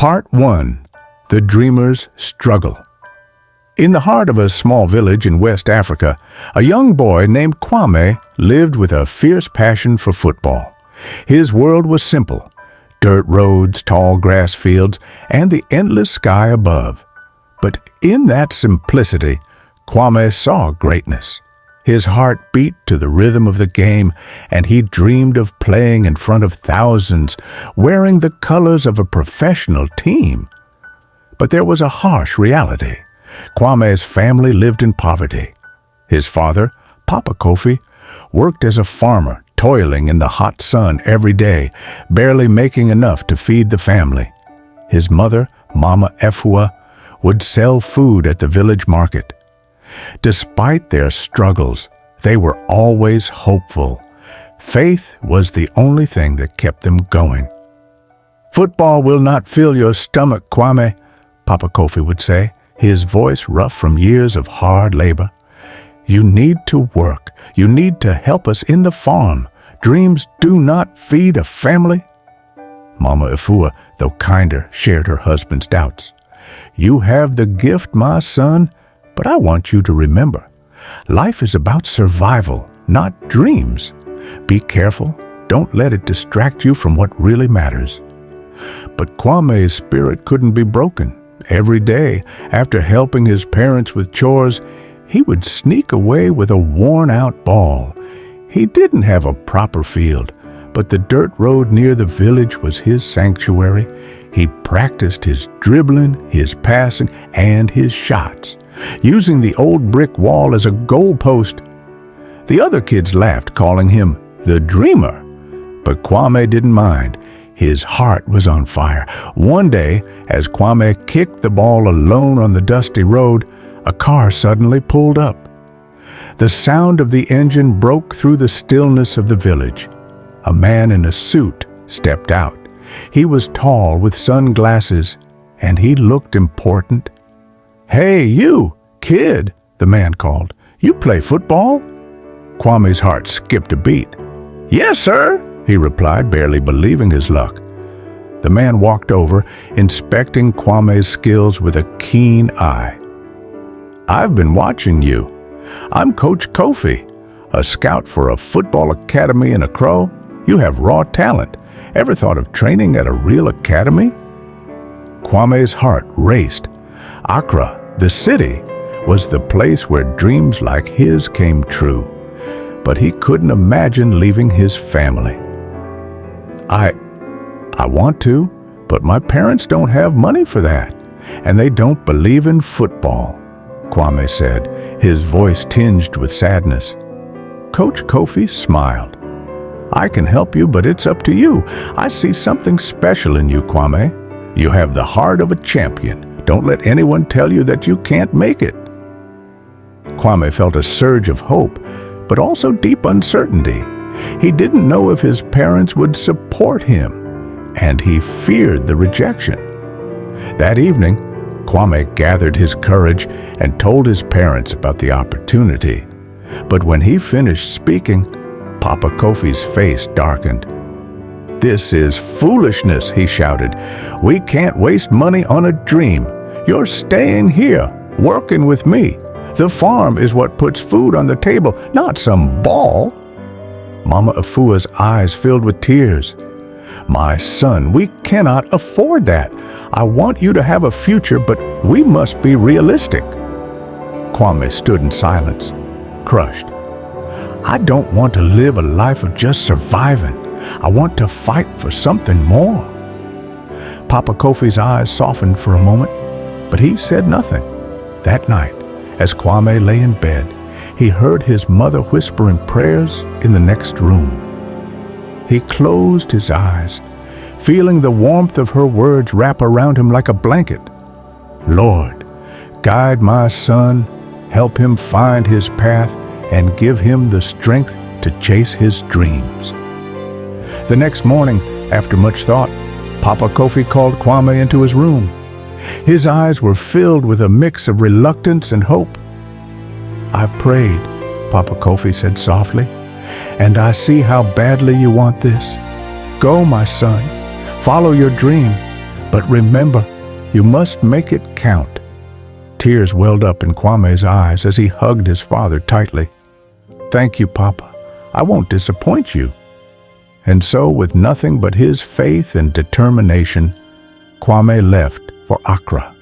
Part 1. The Dreamer's Struggle. In the heart of a small village in West Africa, a young boy named Kwame lived with a fierce passion for football. His world was simple: dirt roads, tall grass fields, and the endless sky above. But in that simplicity, Kwame saw greatness. His heart beat to the rhythm of the game, and he dreamed of playing in front of thousands, wearing the colors of a professional team. But there was a harsh reality. Kwame's family lived in poverty. His father, Papa Kofi, worked as a farmer, toiling in the hot sun every day, barely making enough to feed the family. His mother, Mama Efua, would sell food at the village market. Despite their struggles, they were always hopeful. Faith was the only thing that kept them going. "Football will not fill your stomach, Kwame," Papa Kofi would say, his voice rough from years of hard labor. "You need to work. You need to help us in the farm. Dreams do not feed a family." Mama Efua, though kinder, shared her husband's doubts. "You have the gift, my son, but I want you to remember, life is about survival, not dreams. Be careful. Don't let it distract you from what really matters." But Kwame's spirit couldn't be broken. Every day, after helping his parents with chores, he would sneak away with a worn-out ball. He didn't have a proper field, but the dirt road near the village was his sanctuary. He practiced his dribbling, his passing, and his shots, using the old brick wall as a goalpost. The other kids laughed, calling him the Dreamer, but Kwame didn't mind. His heart was on fire. One day, as Kwame kicked the ball alone on the dusty road, a car suddenly pulled up. The sound of the engine broke through the stillness of the village. A man in a suit stepped out. He was tall with sunglasses, and he looked important. "Hey, you, kid," the man called. "You play football?" Kwame's heart skipped a beat. "Yes, sir," he replied, barely believing his luck. The man walked over, inspecting Kwame's skills with a keen eye. "I've been watching you. I'm Coach Kofi, a scout for a football academy in Accra. You have raw talent. Ever thought of training at a real academy?" Kwame's heart raced. Accra, the city, was the place where dreams like his came true. But he couldn't imagine leaving his family. I want to, but my parents don't have money for that, and they don't believe in football," Kwame said, his voice tinged with sadness. Coach Kofi smiled. "I can help you, but it's up to you. I see something special in you, Kwame. You have the heart of a champion. Don't let anyone tell you that you can't make it." Kwame felt a surge of hope, but also deep uncertainty. He didn't know if his parents would support him, and he feared the rejection. That evening, Kwame gathered his courage and told his parents about the opportunity. But when he finished speaking, Papa Kofi's face darkened. "This is foolishness," he shouted. "We can't waste money on a dream. You're staying here, working with me. The farm is what puts food on the table, not some ball." Mama Efua's eyes filled with tears. "My son, we cannot afford that. I want you to have a future, but we must be realistic." Kwame stood in silence, crushed. "I don't want to live a life of just surviving. I want to fight for something more." Papa Kofi's eyes softened for a moment, but he said nothing. That night, as Kwame lay in bed, he heard his mother whispering prayers in the next room. He closed his eyes, feeling the warmth of her words wrap around him like a blanket. "Lord, guide my son, help him find his path, and give him the strength to chase his dreams." The next morning, after much thought, Papa Kofi called Kwame into his room. His eyes were filled with a mix of reluctance and hope. "I've prayed," Papa Kofi said softly, "and I see how badly you want this. Go, my son. Follow your dream. But remember, you must make it count." Tears welled up in Kwame's eyes as he hugged his father tightly. "Thank you, Papa. I won't disappoint you." And so, with nothing but his faith and determination, Kwame left for Accra.